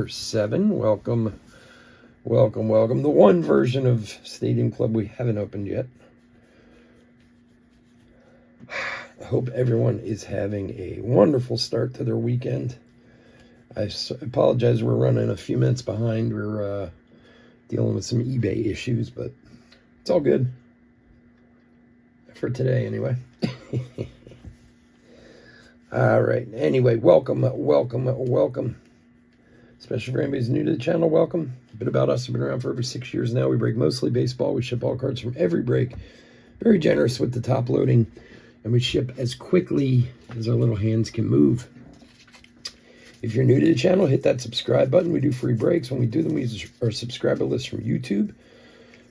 number 7. Welcome, welcome, welcome. The one version of Stadium Club we haven't opened yet. I hope everyone is having a wonderful start to their weekend. I apologize, we're running a few minutes behind. We're dealing with some eBay issues, but it's all good. For today, anyway. All right. Anyway, welcome, welcome, welcome. Especially for anybody who's new to the channel, welcome. A bit about us. We've been around for over 6 years now. We break mostly baseball. We ship all cards from every break. Very generous with the top loading. And we ship as quickly as our little hands can move. If you're new to the channel, hit that subscribe button. We do free breaks. When we do them, we use our subscriber list from YouTube.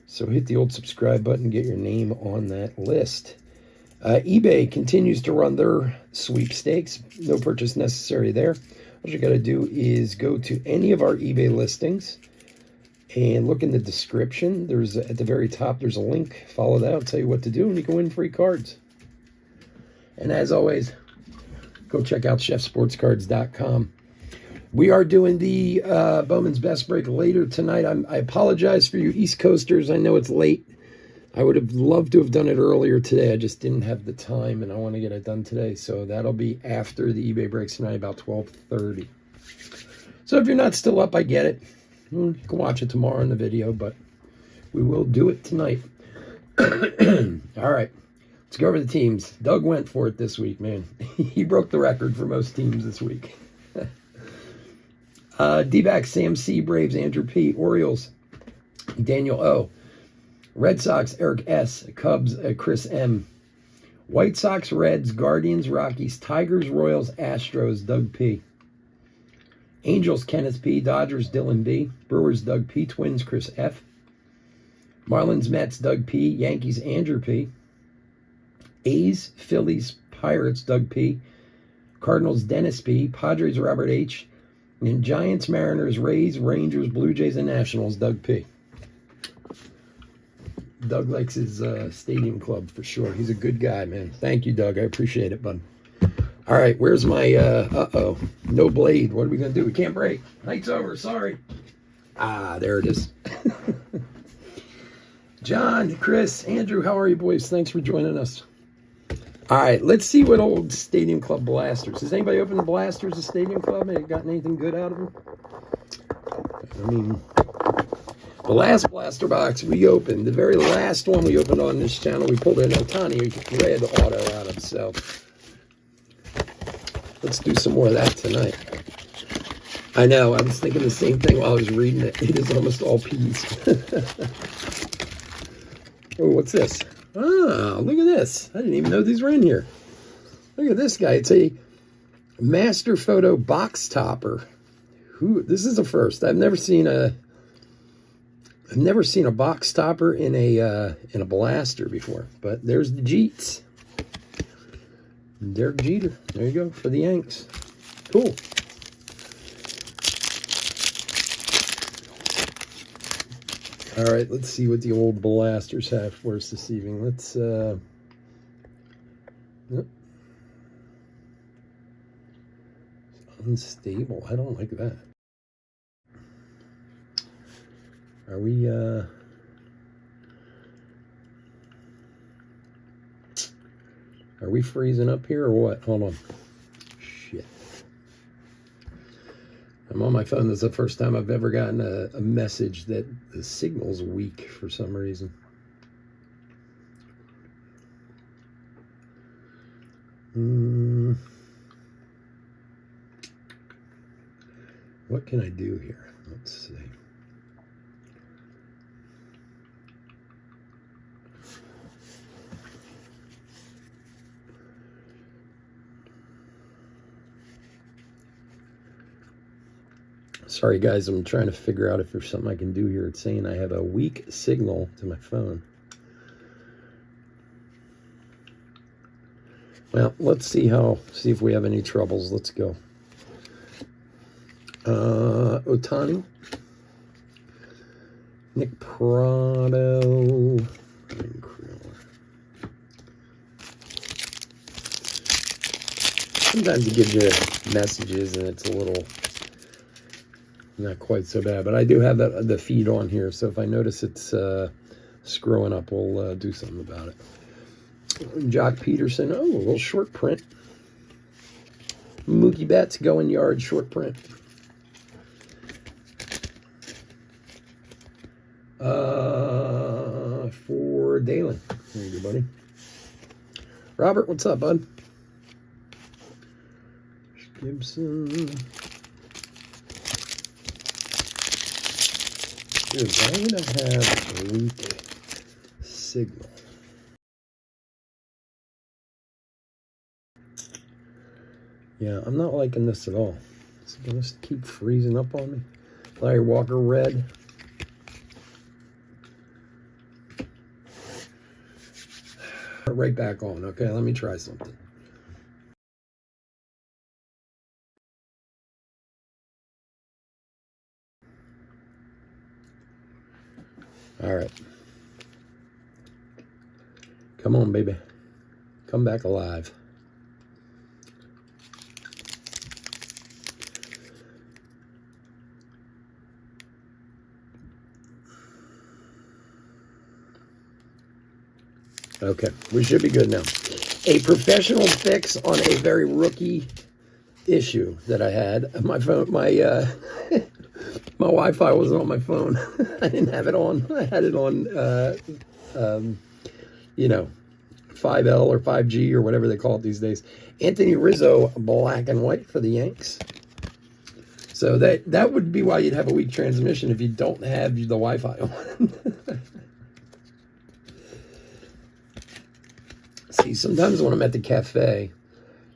So hit the old subscribe button, get your name on that list. eBay continues to run their sweepstakes. No purchase necessary there. All you got to do is go to any of our eBay listings and look in the description. There's at the very top, there's a link. Follow that. I'll tell you what to do, and you can win free cards. And as always, go check out chefsportscards.com. We are doing the Bowman's Best break later tonight. I apologize for you East Coasters. I know it's late. I would have loved to have done it earlier today. I just didn't have the time, and I want to get it done today. So that'll be after the eBay breaks tonight, about 12:30. So if you're not still up, I get it. You can watch it tomorrow in the video, but we will do it tonight. All right. Let's go over the teams. Doug went for it this week, man. He broke the record for most teams this week. D-backs, Sam C, Braves, Andrew P, Orioles, Daniel O, Red Sox, Eric S, Cubs, Chris M, White Sox, Reds, Guardians, Rockies, Tigers, Royals, Astros, Doug P, Angels, Kenneth P, Dodgers, Dylan B, Brewers, Doug P, Twins, Chris F, Marlins, Mets, Doug P, Yankees, Andrew P, A's, Phillies, Pirates, Doug P, Cardinals, Dennis P, Padres, Robert H, and Giants, Mariners, Rays, Rangers, Blue Jays, and Nationals, Doug P. Doug likes his Stadium Club for sure. He's a good guy, man. Thank you, Doug. I appreciate it, bud. All right, where's my, no blade. What are we going to do? We can't break. Night's over. Sorry. Ah, there it is. John, Chris, Andrew, how are you, boys? Thanks for joining us. All right, let's see what old Stadium Club blasters. Has anybody opened the blasters of Stadium Club? Have you gotten anything good out of them? I mean, the last blaster box we opened, the very last one we opened on this channel, we pulled an Ohtani red auto out of. So let's do some more of that tonight. I know, I was thinking the same thing while I was reading it. It is almost all peas. Oh, what's this? Ah, look at this. I didn't even know these were in here. Look at this guy. It's a Master Photo box topper. This is a first. I've never seen a box topper in a blaster before. But there's the Jeets. Derek Jeter. There you go for the Yanks. Cool. All right, let's see what the old blasters have for us this evening. Let's, unstable. I don't like that. Are we freezing up here or what? Hold on. Shit. I'm on my phone. This is the first time I've ever gotten a message that the signal's weak for some reason. What can I do here? Let's see. Sorry, guys, I'm trying to figure out if there's something I can do here. It's saying I have a weak signal to my phone. Well, let's see if we have any troubles. Let's go. Ohtani. Nick Prado. Sometimes it gives you messages and it's a little Not quite so bad, but I do have the feed on here, so if I notice it's screwing up, we'll do something about it. Jock Peterson, oh, a little short print. Mookie Betts, going yard, short print. For Dalen. There you go, buddy. Robert, what's up, bud? Gibson. Dude, why would I have a weak signal? Yeah, I'm not liking this at all. It's going to keep freezing up on me. Larry Walker, red. Right back on. Okay, let me try something. All right. Come on, baby. Come back alive. Okay, we should be good now. A professional fix on a very rookie issue that I had. My phone, my Wi-Fi wasn't on my phone. I didn't have it on. I had it on, 5L or 5G or whatever they call it these days. Anthony Rizzo, black and white for the Yanks. So that would be why you'd have a weak transmission if you don't have the Wi-Fi on. See, sometimes when I'm at the cafe,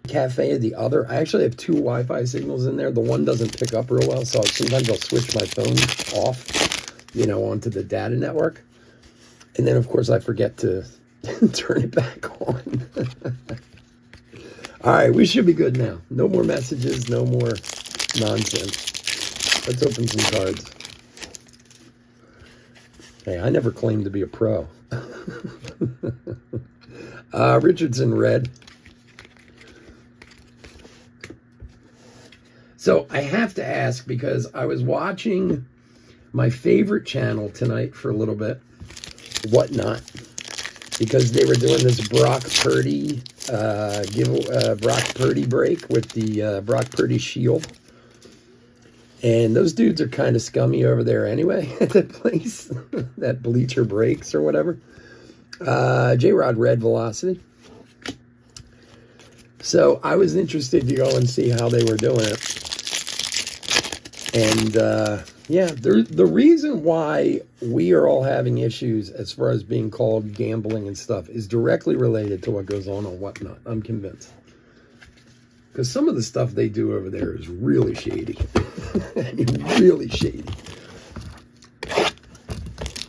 the other, I actually have two Wi-Fi signals in there. The one doesn't pick up real well, so sometimes I'll switch my phone off, onto the data network. And then, of course, I forget to turn it back on. All right, we should be good now. No more messages, no more nonsense. Let's open some cards. Hey, I never claimed to be a pro. Richardson, red. So I have to ask, because I was watching my favorite channel tonight for a little bit, Whatnot, because they were doing this Brock Purdy Brock Purdy break with the Brock Purdy shield. And those dudes are kind of scummy over there anyway at that place, that Bleacher Breaks or whatever. J-Rod, red velocity. So I was interested to go and see how they were doing it. And the reason why we are all having issues as far as being called gambling and stuff is directly related to what goes on Whatnot. I'm convinced. Because some of the stuff they do over there is really shady. I mean, really shady.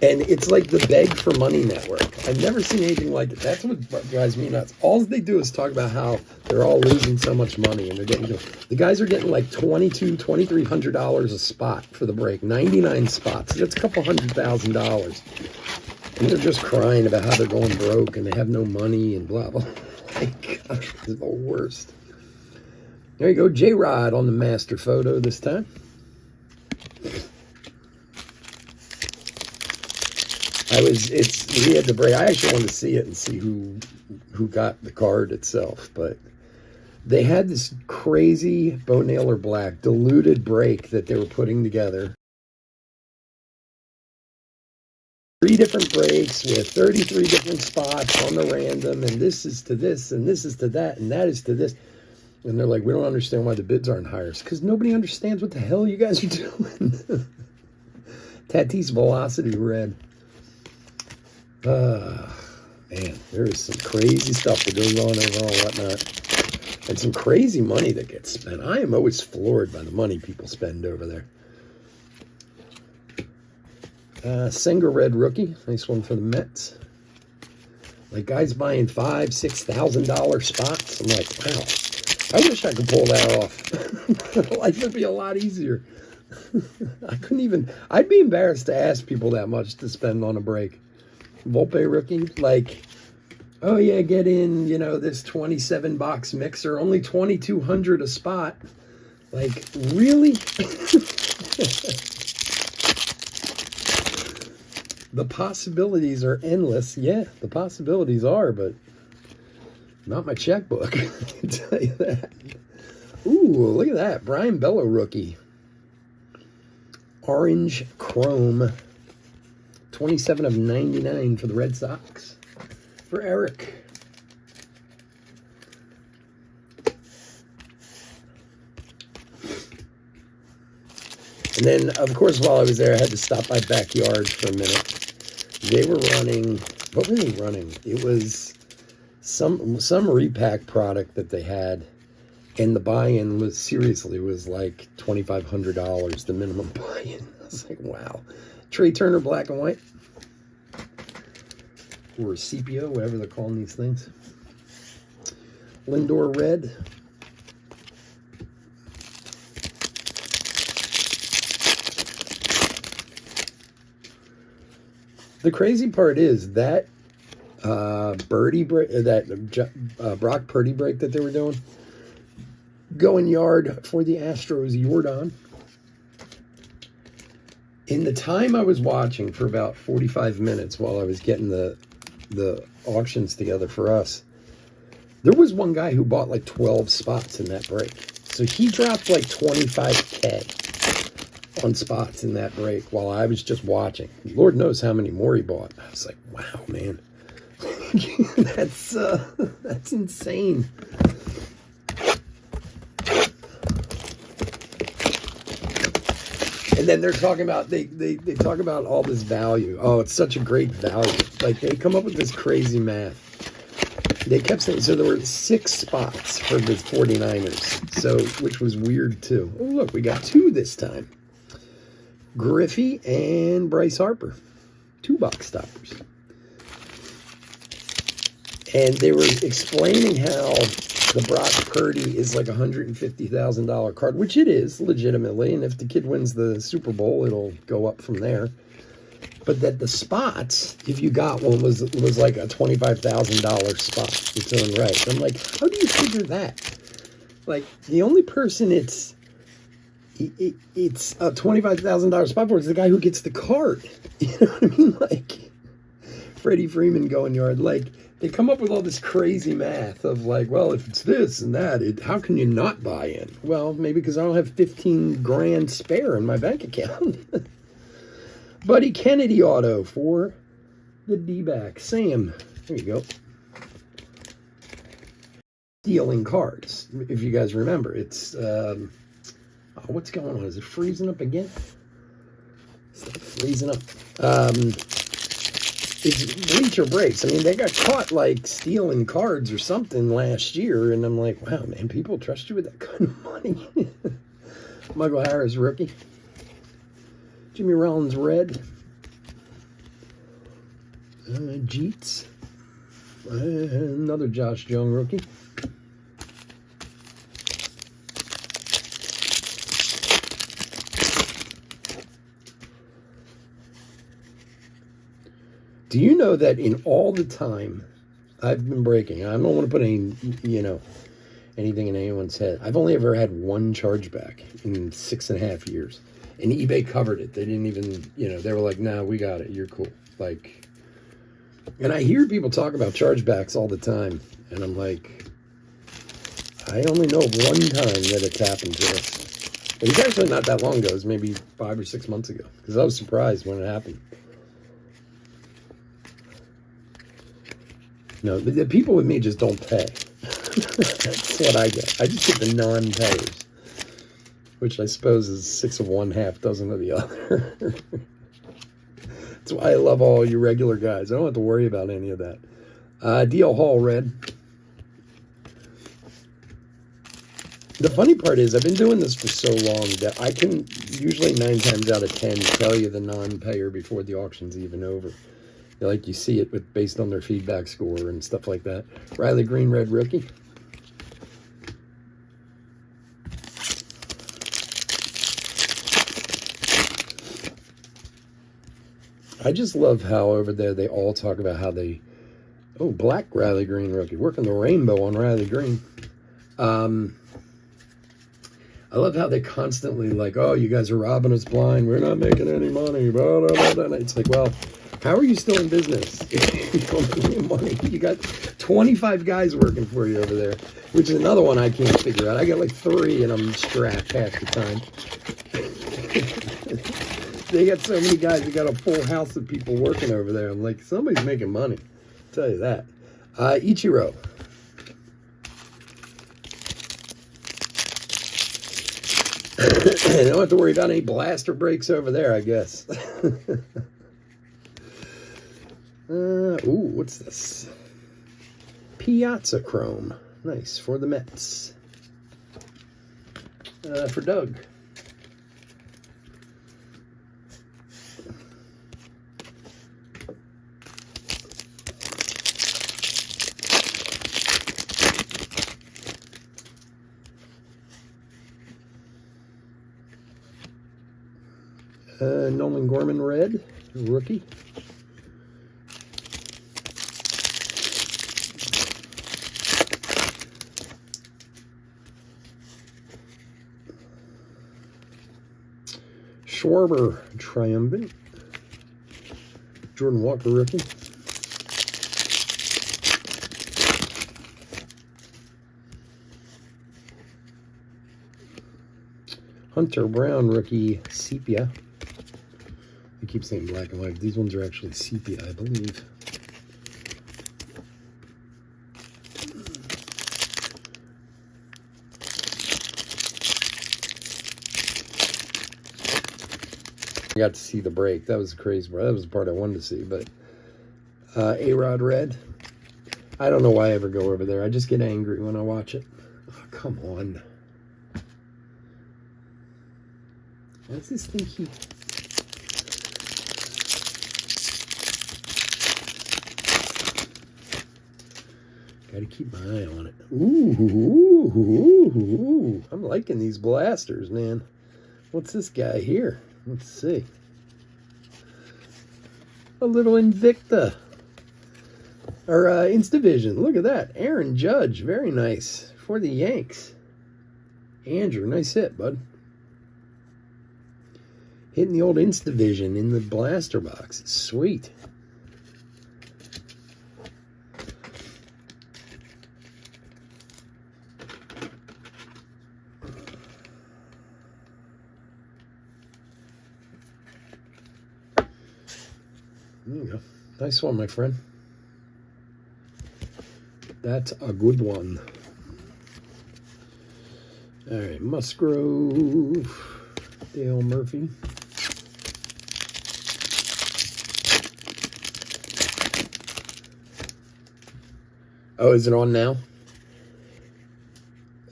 And it's like the Beg for Money network. I've never seen anything like it. That's what drives me nuts. All they do is talk about how they're all losing so much money, and the guys are getting like $2,300 a spot for the break, 99 spots. That's a couple $100,000, and they're just crying about how they're going broke and they have no money and blah blah. My God, this is the worst. There you go, J-Rod on the master photo this time. We had the break. I actually wanted to see it and see who got the card itself, but they had this crazy Bo Naylor Black diluted break that they were putting together. 3 different breaks with 33 different spots on the random, and this is to this, and this is to that, and that is to this. And they're like, we don't understand why the bids aren't higher. It's because nobody understands what the hell you guys are doing. Tatis Velocity, red. Man, there is some crazy stuff that goes on over on Whatnot. And some crazy money that gets spent. I am always floored by the money people spend over there. Senga, red rookie. Nice one for the Mets. Like guys buying $5,000-$6,000 spots. I'm like, wow. I wish I could pull that off. Life would be a lot easier. I couldn't even. I'd be embarrassed to ask people that much to spend on a break. Volpe rookie, like, oh yeah, get in, this 27-box mixer, only $2,200 a spot. Like, really? The possibilities are endless. Yeah, the possibilities are, but not my checkbook. I can tell you that. Ooh, look at that. Brian Bello rookie. Orange Chrome. 27 of 99 for the Red Sox. For Eric. And then, of course, while I was there, I had to stop by Backyard for a minute. They were running, what were they running? It was some repack product that they had, and the buy-in was, seriously, was like $2,500, the minimum buy-in. I was like, wow. Trey Turner black and white. Or CPO, whatever they're calling these things. Lindor red. The crazy part is that birdie break, that Brock Purdy break that they were doing, going yard for the Astros, Jordan. In the time I was watching for about 45 minutes while I was getting the auctions together for us, there was one guy who bought like 12 spots in that break. So he dropped like 25K on spots in that break while I was just watching. Lord knows how many more he bought. I was like, wow, man. That's insane. And then they're talking about, they talk about all this value. Oh, it's such a great value. Like, they come up with this crazy math. They kept saying, so there were 6 spots for the 49ers, so, which was weird too. Oh, look, we got 2 this time. Griffey and Bryce Harper. 2 box stoppers. And they were explaining how the Brock Purdy is like a $150,000 card, which it is, legitimately. And if the kid wins the Super Bowl, it'll go up from there. But that the spots, if you got one, was like a $25,000 spot its own right. I'm like, how do you figure that? Like, the only person it's a $25,000 spot for is the guy who gets the card. You know what I mean? Like, Freddie Freeman going yard. Like, they come up with all this crazy math of like, well, if it's this and that, how can you not buy in? Well, maybe because I don't have 15 grand spare in my bank account. Buddy Kennedy auto for the D-back. Sam, there you go. Stealing cards, if you guys remember. It's, what's going on? Is it freezing up again? It's like freezing up. It's Bleacher Breaks. I mean, they got caught, like, stealing cards or something last year, and I'm like, wow, man, people trust you with that kind of money. Michael Harris, rookie. Jimmy Rollins, red. Jeets. Another Josh Jung, rookie. Do you know that in all the time I've been breaking, I don't want to put any, anything in anyone's head. I've only ever had 1 chargeback in 6.5 years. And eBay covered it. They didn't even, they were like, nah, we got it. You're cool. Like, and I hear people talk about chargebacks all the time. And I'm like, I only know of 1 time that it's happened to us. It was actually not that long ago. It was maybe 5 or 6 months ago. Because I was surprised when it happened. No, the people with me just don't pay. That's what I get. I just get the non-payers, which I suppose is 6 of one, half dozen of the other. That's why I love all you regular guys. I don't have to worry about any of that. DL Hall, red. The funny part is I've been doing this for so long that I can usually 9 times out of 10 tell you the non-payer before the auction's even over. Like, you see it based on their feedback score and stuff like that. Riley Green, red rookie. I just love how over there they all talk about how they... Oh, black Riley Green rookie. Working the rainbow on Riley Green. I love how they constantly like, oh, you guys are robbing us blind. We're not making any money. Blah, blah, blah, blah. It's like, well, how are you still in business if you don't make any money? You got 25 guys working for you over there, which is another one I can't figure out. I got like 3 and I'm strapped half the time. They got so many guys. They got a full house of people working over there. I'm like, somebody's making money. I'll tell you that. Ichiro. I don't have to worry about any blaster breaks over there, I guess. Ooh, what's this? Piazza Chrome. Nice, for the Mets. For Doug. Nolan Gorman red, rookie. Schwarber triumphant. Jordan Walker rookie. Hunter Brown rookie sepia. I keep saying black and white. These ones are actually sepia, I believe. I got to see the break. That was crazy. That was the part I wanted to see. But A-Rod red. I don't know why I ever go over there. I just get angry when I watch it. Oh, come on. What's this thing he... Got to keep my eye on it. Ooh. I'm liking these blasters, man. What's this guy here? Let's see. A little Invicta. Or Instavision. Look at that. Aaron Judge. Very nice. For the Yanks. Andrew, nice hit, bud. Hitting the old Instavision in the blaster box. Sweet. There you go. Nice one, my friend. That's a good one. All right, Musgrove, Dale Murphy. Oh, is it on now?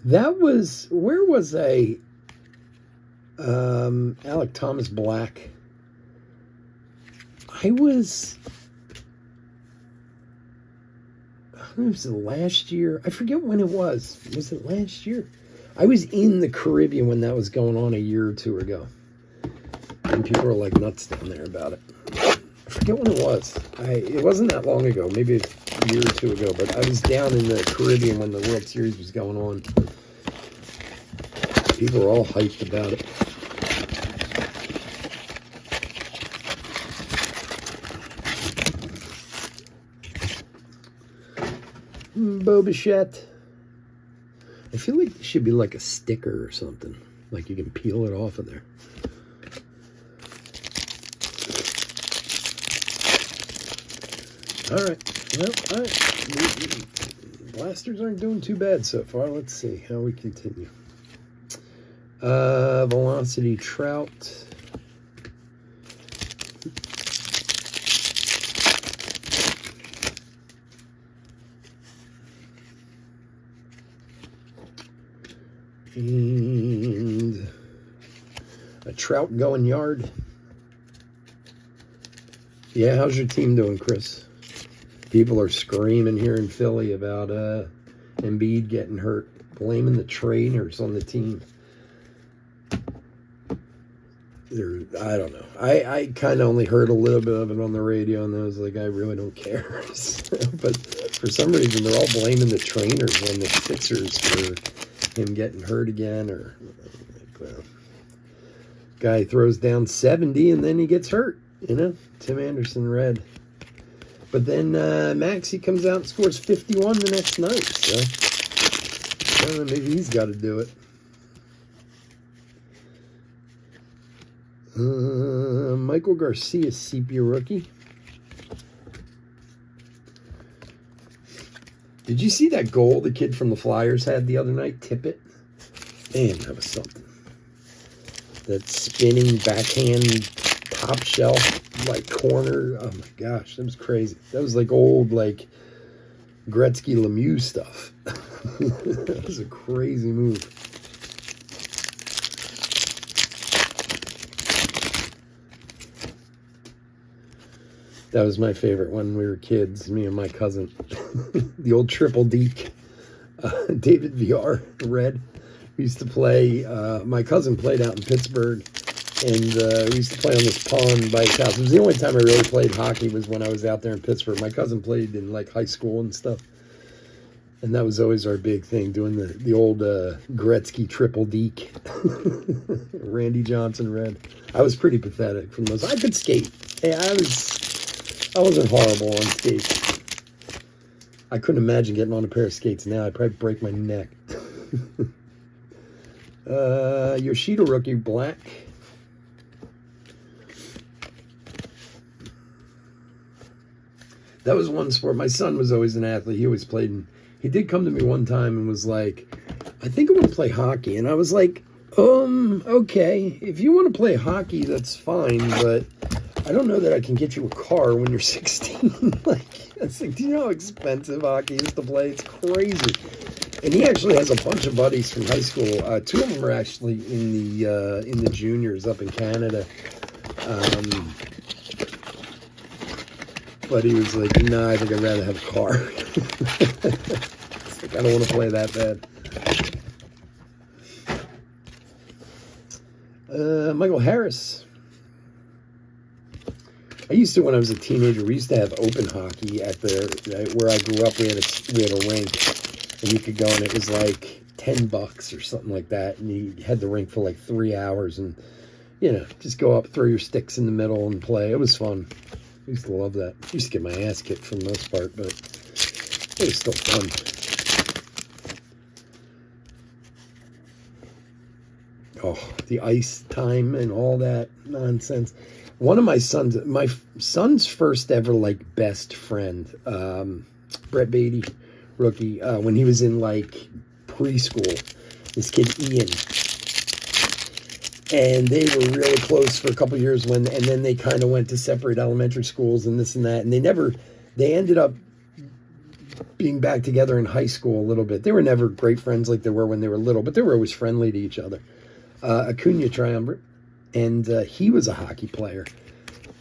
That was, where was Alec Thomas Black? I don't know, was it last year? I forget when it was. Was it last year? I was in the Caribbean when that was going on a year or two ago. And people were like nuts down there about it. I forget when it was. It wasn't that long ago, maybe a year or two ago, but I was down in the Caribbean when the World Series was going on. People were all hyped about it. Bo Bichette. I feel like it should be like a sticker or something. Like you can peel it off of there. All right. Well, all right. Blasters aren't doing too bad so far. Let's see how we continue. Velocity Trout. And a Trout going yard. Yeah, how's your team doing, Chris? People are screaming here in Philly about Embiid getting hurt, blaming the trainers on the team. I don't know. I kind of only heard a little bit of it on the radio, and I was like, I really don't care. But for some reason, they're all blaming the trainers on the Sixers for him getting hurt again, or Well, guy throws down 70 and then he gets hurt, Tim Anderson, red. But then Maxey comes out and scores 51 the next night. So, I don't know, maybe he's got to do it. Michael Garcia, sepia rookie. Did you see that goal the kid from the Flyers had the other night? Tippett? Man, that was something. That spinning backhand top shelf, like corner. Oh my gosh, that was crazy. That was like old, like Gretzky Lemieux stuff. That was a crazy move. That was my favorite when we were kids, me and my cousin. The old triple deke. David VR, red. We used to play, my cousin played out in Pittsburgh, and we used to play on this pond by his house. It was the only time I really played hockey was when I was out there in Pittsburgh. My cousin played in like high school and stuff. And that was always our big thing, doing the old Gretzky triple deke. Randy Johnson, red. I was pretty pathetic from those. I could skate. Hey, I wasn't horrible on skates. I couldn't imagine getting on a pair of skates now. I'd probably break my neck. Yoshida rookie, black. That was one sport. My son was always an athlete. He always played. And he did come to me one time and was like, I think I want to play hockey. And I was like, okay. If you want to play hockey, that's fine. But I don't know that I can get you a car when you're 16. Like, I was like, do you know how expensive hockey is to play? It's crazy. And he actually has a bunch of buddies from high school. Two of them are actually in the juniors up in Canada. But he was like, nah, I think I'd rather have a car. It's like, I don't want to play that bad. Michael Harris. I used to, when I was a teenager, we used to have open hockey at where I grew up. We had a rink, and you could go, and it was like $10 or something like that, and you had the rink for like 3 hours, and just go up, throw your sticks in the middle, and play. It was fun. I used to love that. I used to get my ass kicked for the most part, but it was still fun. Oh, the ice time and all that nonsense. One of my son's first ever like best friend, Brett Beatty, rookie, when he was in like preschool, this kid Ian, and they were really close for a couple years and then they kind of went to separate elementary schools and this and that, and they ended up being back together in high school a little bit. They were never great friends like they were when they were little, but they were always friendly to each other. Acuna Triumvirate. And he was a hockey player.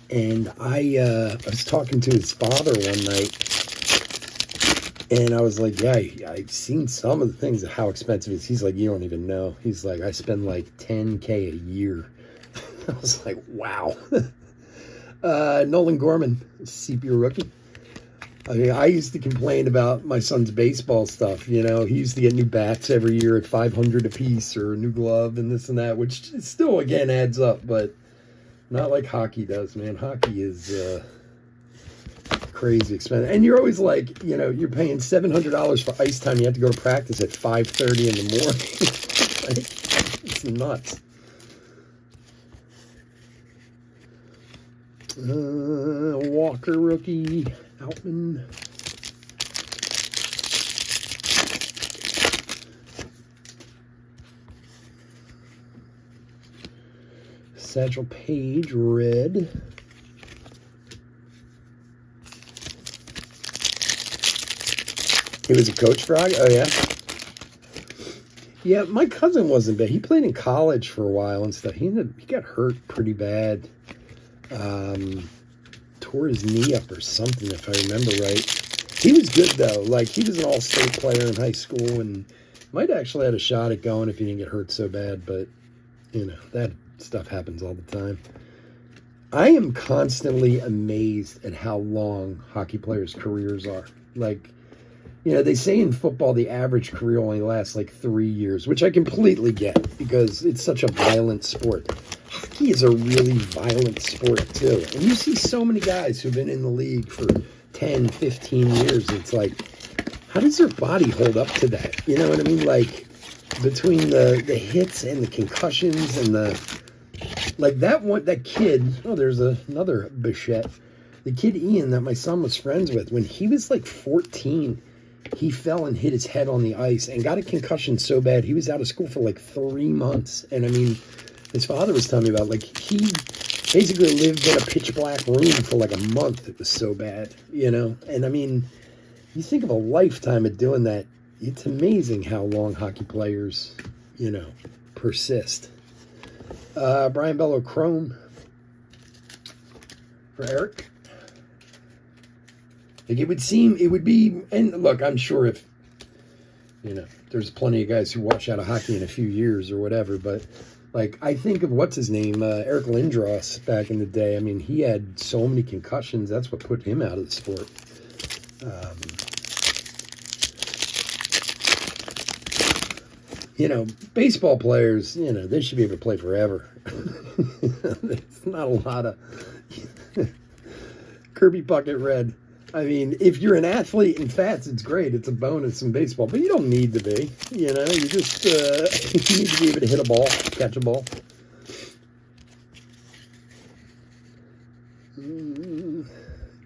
And I was talking to his father one night. And I was like, yeah, I've seen some of the things of how expensive it is. He's like, you don't even know. He's like, I spend like $10K a year. I was like, wow. Nolan Gorman, sepia rookie. I mean, I used to complain about my son's baseball stuff. He used to get new bats every year at $500 a piece, or a new glove and this and that, which still, again, adds up, but not like hockey does, man. Hockey is crazy expensive. And you're always like, you're paying $700 for ice time. You have to go to practice at 5:30 in the morning. Like, it's nuts. Walker rookie. Outman. Satchel Paige, red. He was a coach for hockey? Oh, yeah? Yeah, my cousin wasn't bad. He played in college for a while and stuff. He got hurt pretty bad. Tore his knee up or something, if I remember right. He was good, though. Like, he was an all-state player in high school and might actually had a shot at going if he didn't get hurt so bad, but, that stuff happens all the time. I am constantly amazed at how long hockey players' careers are. Like, They say in football the average career only lasts like 3 years, which I completely get because it's such a violent sport. Hockey is a really violent sport too. And you see so many guys who've been in the league for 10, 15 years. It's like, how does their body hold up to that? You know what I mean? Like, between the hits and the concussions and that kid, there's another Bichette. The kid Ian that my son was friends with, when he was like 14, he fell and hit his head on the ice and got a concussion so bad he was out of school for like 3 months. And I mean, his father was telling me about, like, he basically lived in a pitch black room for like a month. It was so bad, And I mean, you think of a lifetime of doing that. It's amazing how long hockey players, persist. Brian Bello Chrome for Eric. Like, it would be, and look, I'm sure if, there's plenty of guys who wash out of hockey in a few years or whatever, but, like, I think of, what's his name, Eric Lindros back in the day. I mean, he had so many concussions. That's what put him out of the sport. Baseball players, they should be able to play forever. There's not a lot of Kirby Puckett Red. I mean, if you're an athlete in fats, it's great. It's a bonus in baseball, but you don't need to be. You just you need to be able to hit a ball, catch a ball.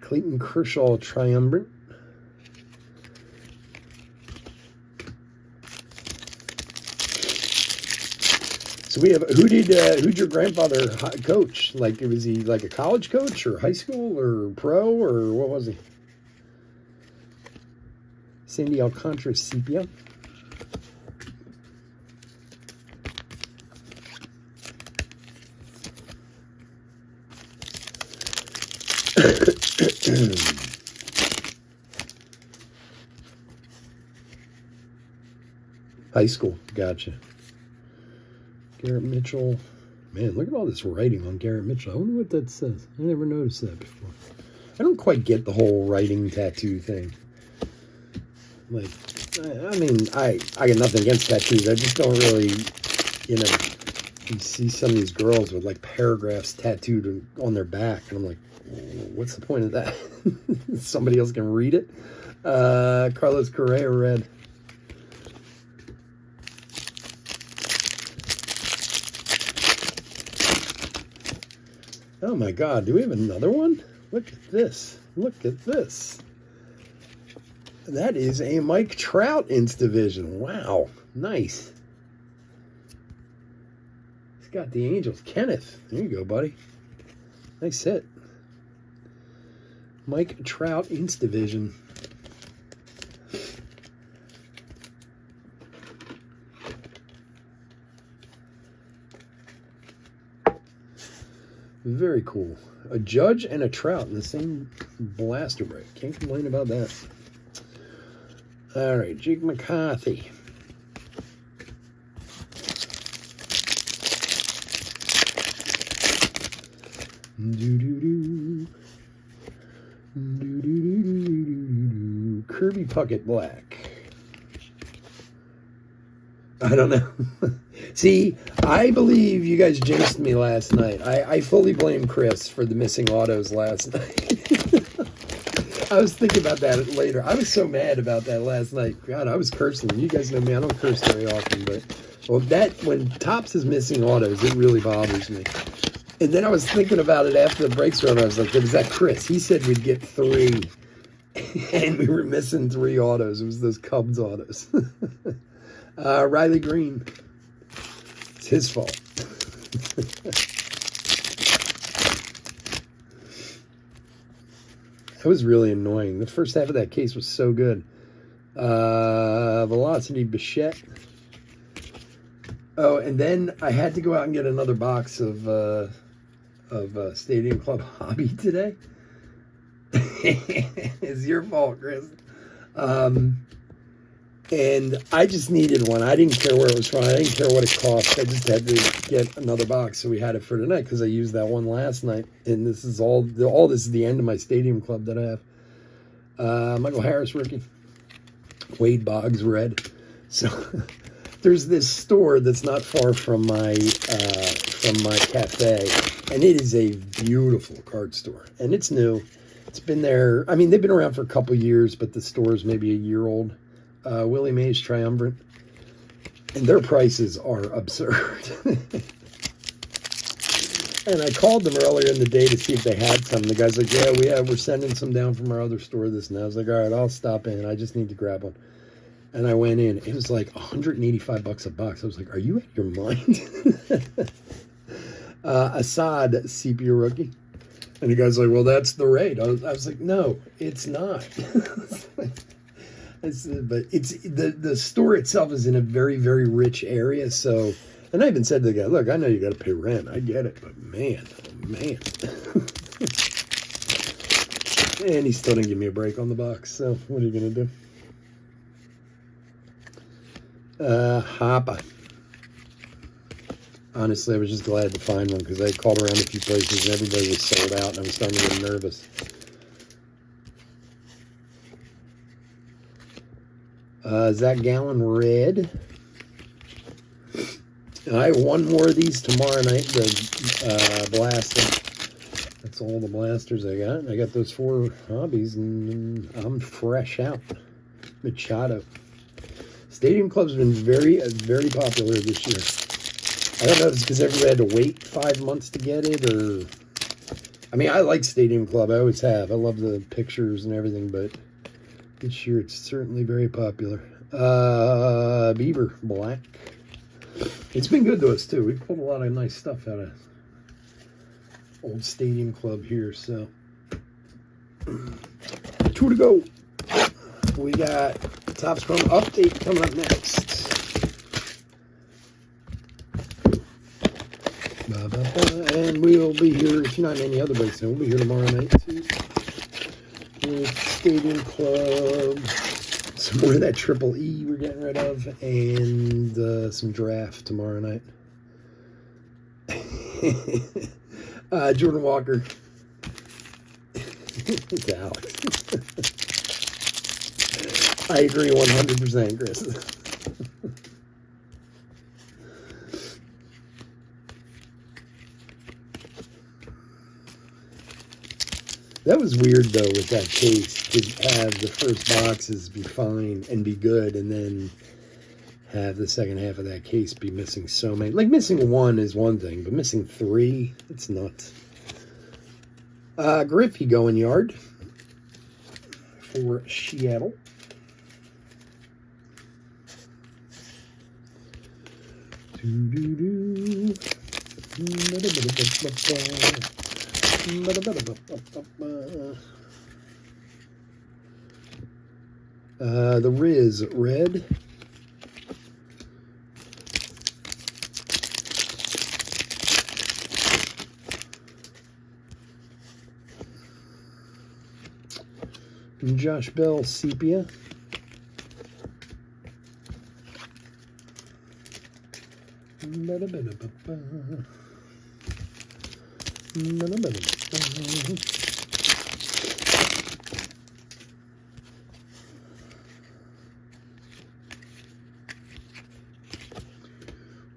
Clayton Kershaw Triumvirate. So we have, who'd your grandfather coach? Like, was he like a college coach or high school or pro, or what was he? Sandy Alcantara Sepia. High school, gotcha. Garrett Mitchell. Man, look at all this writing on Garrett Mitchell. I wonder what that says. I never noticed that before. I don't quite get the whole writing tattoo thing. Like, I mean, I got nothing against tattoos. I just don't really, you see some of these girls with, like, paragraphs tattooed on their back. And I'm like, what's the point of that? Somebody else can read it. Carlos Correa Red. Oh my God, do we have another one? Look at this. Look at this. That is a Mike Trout Instavision. Wow, nice. He's got the Angels. Kenneth, there you go, buddy. Nice hit. Mike Trout Instavision. Very cool. A Judge and a Trout in the same blaster break. Can't complain about that. All right, Jake McCarthy. Kirby Puckett Black. I don't know. See, I believe you guys jinxed me last night. I fully blame Chris for the missing autos last night. I was thinking about that later. I was so mad about that last night. God, I was cursing. You guys know me. I don't curse very often, but when Topps is missing autos, it really bothers me. And then I was thinking about it after the breaks were over. I was like, was that Chris? He said we'd get 3, and we were missing 3 autos. It was those Cubs autos. Riley Green. It's his fault. That was really annoying. The first half of that case was so good. Velocity Bichette. Oh, and then I had to go out and get another box of Stadium Club Hobby today. It's your fault, Chris. And I just needed one. I didn't care where it was from. I didn't care what it cost. I just had to get another box, so we had it for tonight because I used that one last night. And this is all this is the end of my Stadium Club that I have. Michael Harris rookie. Wade Boggs red. So there's this store that's not far from my cafe, and it is a beautiful card store, and it's new. It's been there. I mean, they've been around for a couple years, but the store is maybe a year old. Willie Mays Triumvirate, and their prices are absurd. And I called them earlier in the day to see if they had some. The guy's like, yeah, we're sending some down from our other store, this and that. I was like, all right, I'll stop in. I just need to grab one. And I went in. It was like $185 a box. I was like, are you out of your mind? Assad, sepia rookie. And the guy's like, well, that's the rate. I was like, no, it's not. But it's the store itself is in a very, very rich area. So, and I even said to the guy, look, I know you got to pay rent. I get it. But man, oh man. And he still didn't give me a break on the box. So what are you going to do? Hoppa. Honestly, I was just glad to find one because I called around a few places and everybody was sold out and I was starting to get nervous. Zach Gallen red. I have one more of these tomorrow night, the blaster. That's all the blasters I got. I got those 4 hobbies and I'm fresh out. Machado. Stadium Club's been very, very popular this year. I don't know if it's because everybody had to wait 5 months to get it or... I mean, I like Stadium Club. I always have. I love the pictures and everything, but this year it's certainly very popular. Bieber Black. It's been good to us, too. We've pulled a lot of nice stuff out of old Stadium Club here, so... 2 to go. We got Topps Chrome update coming up next. And we'll be here, if not any other place, we'll be here tomorrow night, too. With Stadium Club. Some more of that Triple E we're getting rid of, and some draft tomorrow night. Jordan Walker. It's Alex. I agree 100%, Chris. That was weird, though, with that case, to have the first boxes be fine and be good, and then have the second half of that case be missing so many. Like, missing 1 is one thing, but missing 3, it's nuts. Griffey going yard for Seattle. The Riz red. And Josh Bell sepia.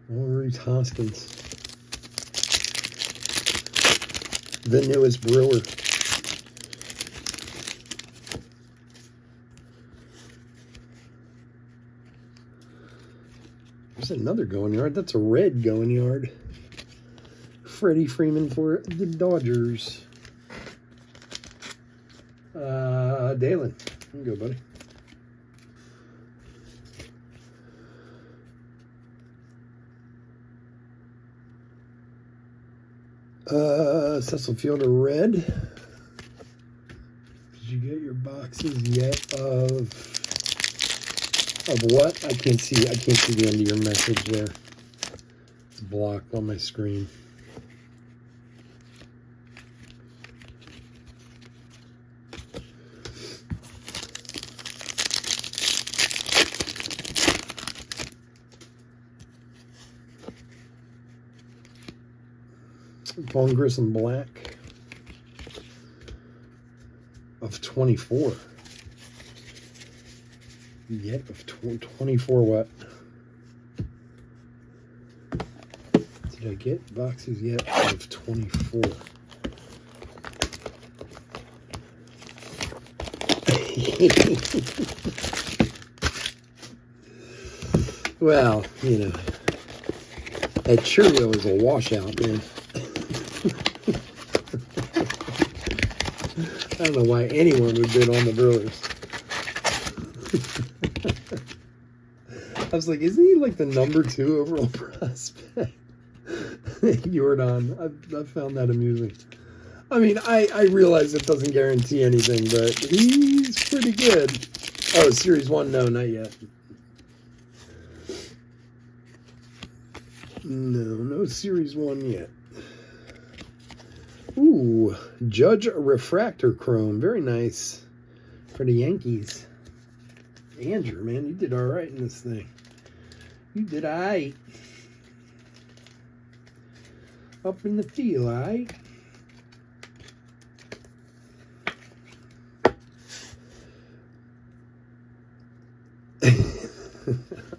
Maurice Hoskins, the newest Brewer. There's another going yard. That's a red going yard. Freddie Freeman for the Dodgers. Dalen, you go, buddy. Cecil Fielder red. Did you get your boxes yet of what? I can't see the end of your message there. It's blocked on my screen. Vaughn Grissom Black of 24. yet of 24 what? Did I get boxes yet of 24? Well, you know, that Cheerio is a washout, man. I don't know why anyone would bid on the Brewers. I was like, isn't he like the #2 overall prospect? Jordan. I found that amusing. I mean, I realize it doesn't guarantee anything, but he's pretty good. Oh, Series 1? No, not yet. No Series 1 yet. Ooh, Judge Refractor Chrome. Very nice for the Yankees. Andrew, man, you did all right in this thing. You did all right. Up in the field, all right?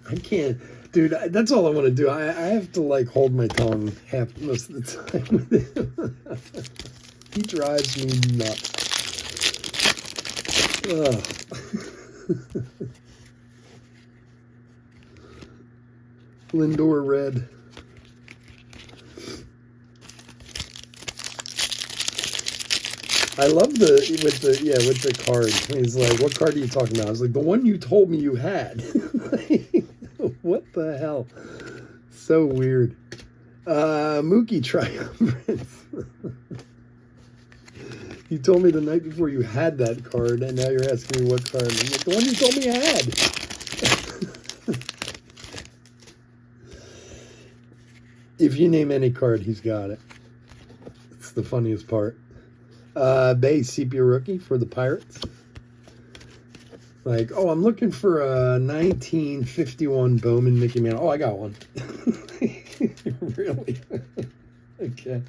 I can't. Dude, that's all I want to do. I have to, like, hold my tongue most of the time with him. He drives me nuts. Lindor red. I love with the card. He's like, what card are you talking about? I was like, the one you told me you had. What the hell? So weird. Mookie Triumvirate. You told me the night before you had that card, and now you're asking me what card. I'm like, the one you told me I had. If you name any card, he's got it. It's the funniest part. Bay Sepia rookie for the Pirates. Like, oh, I'm looking for a 1951 Bowman Mickey Mantle. Oh, I got one. Really? Okay.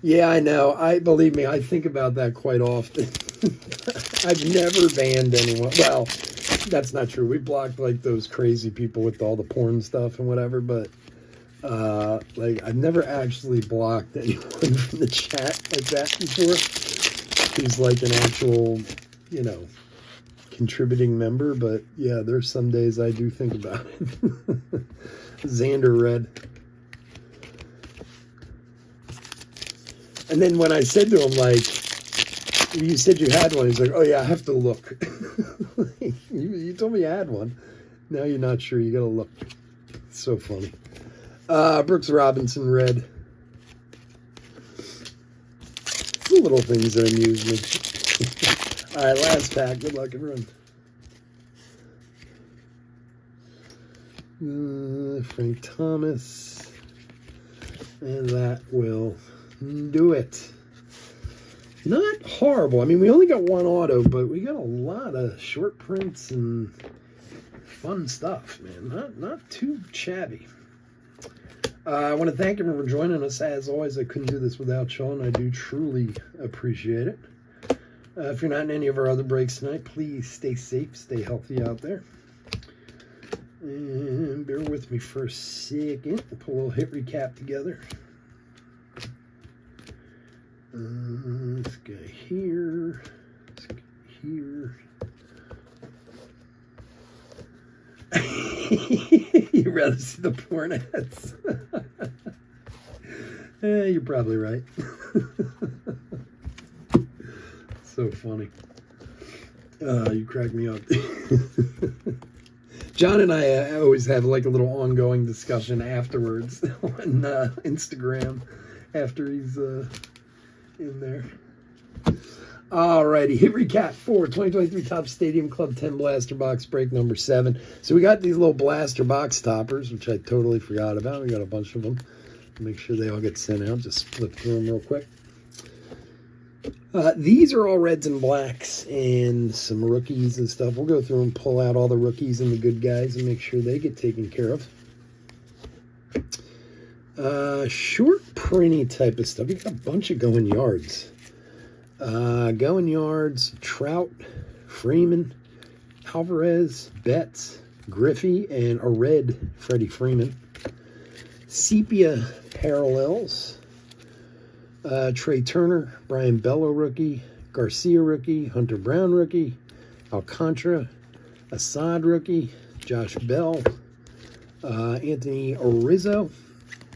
Yeah, I know. Believe me, I think about that quite often. I've never banned anyone. Well, that's not true. We blocked like those crazy people with all the porn stuff and whatever, but like I've never actually blocked anyone from the chat like that before. He's like an actual, you know, contributing member, but yeah, there's some days I do think about it. Xander red. And then when I said to him, like, you said you had one, he's like, oh yeah, I have to look. You told me you had one. Now you're not sure. You gotta look. It's so funny. Brooks Robinson red. The little things that amuse me. All right, last pack. Good luck, everyone. Frank Thomas. And that will do it. Not horrible. I mean, we only got one auto, but we got a lot of short prints and fun stuff, man. Not too shabby. I want to thank everyone for joining us. As always, I couldn't do this without Sean. I do truly appreciate it. If you're not in any of our other breaks tonight, please stay safe, stay healthy out there. And bear with me for a second. We'll pull a little hit recap together. This guy here. This guy here. You'd rather see the porn ads. You're probably right. So funny. You crack me up. John and I always have like a little ongoing discussion afterwards on Instagram after he's in there. Alrighty, hit recap for 2023 Topps Stadium Club 10 Blaster Box break number 7. So we got these little blaster box toppers, which I totally forgot about. We got a bunch of them. Make sure they all get sent out. Just flip through them real quick. These are all reds and blacks and some rookies and stuff. We'll go through and pull out all the rookies and the good guys and make sure they get taken care of. Short printy type of stuff. You got a bunch of going yards. Going yards, Trout, Freeman, Alvarez, Betts, Griffey, and a red Freddie Freeman. Sepia parallels. Trey Turner, Brian Bello rookie, Garcia rookie, Hunter Brown rookie, Alcantara, Assad rookie, Josh Bell, Anthony Rizzo,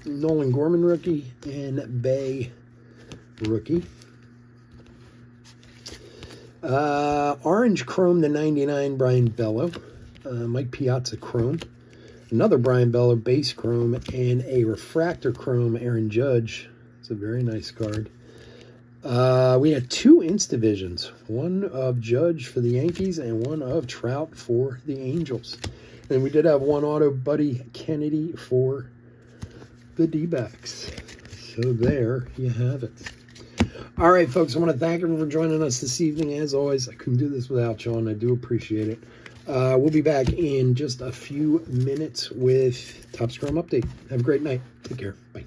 Nolan Gorman rookie, and Bay rookie. Orange Chrome to 99, Brian Bello. Mike Piazza Chrome. Another Brian Bello base Chrome, and a Refractor Chrome, Aaron Judge. It's a very nice card. We had 2 Instavisions. One of Judge for the Yankees and one of Trout for the Angels. And we did have one auto Buddy Kennedy for the D-backs. So there you have it. All right, folks, I want to thank everyone for joining us this evening. As always, I couldn't do this without you, and I do appreciate it. We'll be back in just a few minutes with Topps Chrome Update. Have a great night. Take care. Bye.